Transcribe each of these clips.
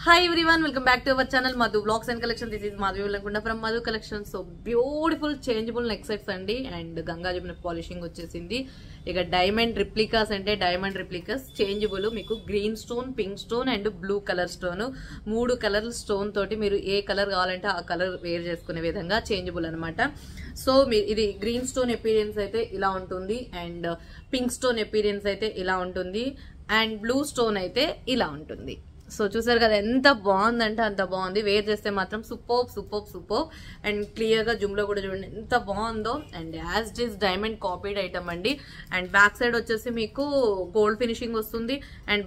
Hi everyone, welcome back to our channel Madhu Vlogs and Collection. This is Madhu Lakunda from Madhu Collection. So beautiful changeable neck sets andi and Ganga Jamuna polishing vachesindi. Ika diamond replicas ante diamond replicas changeable meeku green stone, pink stone and blue color stone. Moodu color stone toti meeru A colour కావాలంటే ఆ colour wear చేసుకునే విధంగా changeable అన్నమాట. So ఇది green stone appearance అయితే ఇలా ఉంటుంది and pink stone appearance అయితే ఇలా ఉంటుంది అండ్ బ్లూ స్టోన్ అయితే ఇలా ఉంటుంది. సో చూసారు కదా ఎంత బాగుందంటే అంత బాగుంది. వేర్ చేస్తే మాత్రం సూపర్ అండ్ క్లియర్ గా జూమ్ లో కూడా చూడండి ఎంత బాగుందో. And as it is diamond copied item అండి. అండ్ బ్యాక్ సైడ్ వచ్చేసి మీకు గోల్డ్ ఫినిషింగ్ వస్తుంది అండ్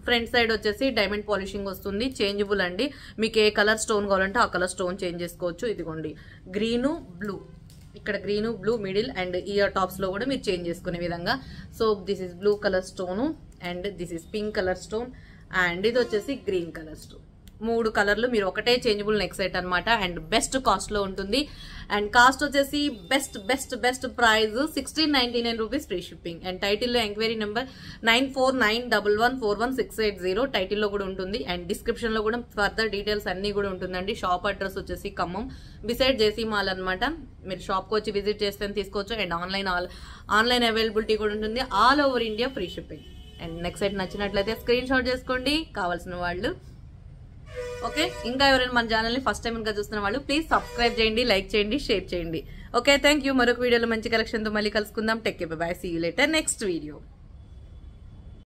ఫ్రంట్ సైడ్ వచ్చేసి డైమండ్ పాలిషింగ్ వస్తుంది. చేంజబుల్ అండి. మీకు ఏ కలర్ స్టోన్ కావాలంటే ఆ కలర్ స్టోన్ చేంజ్ చేసుకోవచ్చు. ఇదిగోండి గ్రీను బ్లూ, ఇక్కడ green blue middle and ear tops లో కూడా మీరు చేంజ్ చేసుకునే విధంగా. So this is blue colour stone and this is pink colour stone and ఇది వచ్చేసి గ్రీన్ కలర్ స్టోన్. 3 కలర్లు మీరు ఒకటే చేంజబుల్ నెక్ సెట్ అనమాట. అండ్ బెస్ట్ కాస్ట్ లో ఉంటుంది. అండ్ కాస్ట్ వచ్చేసి best price 1699 rupees free shipping. And టైటిల్లో ఎంక్వైరీ నెంబర్ 9491141680 టైటిల్లో కూడా ఉంటుంది. అండ్ డిస్క్రిప్షన్ లో కూడా ఫర్దర్ డీటెయిల్స్ అన్ని కూడా ఉంటుందండి. షాప్ అడ్రస్ వచ్చేసి ఖమ్మం బిసైడ్ జేసీ మాల్ అనమాట. మీరు షాప్ కు వచ్చి విజిట్ చేస్తే తీసుకోవచ్చు. అండ్ ఆన్లైన్ అవైలబిలిటీ కూడా ఉంటుంది. All over India free shipping. And next set నచ్చినట్లయితే స్క్రీన్ షాట్ చేసుకోండి కావాల్సిన వాళ్ళు. ఓకే, ఇంకా ఎవరైనా మన ఛానల్ ని ఫస్ట్ టైం ఇంకా చూస్తున్న వాళ్ళు ప్లీజ్ సబ్స్క్రైబ్ చేయండి, లైక్ చేయండి, షేర్ చేయండి. Okay, thank you. మరొక వీడియోలో మంచి కలెక్షన్ తో మళ్ళీ కలుసుకుందాం. Take care, bye bye, see you later next video.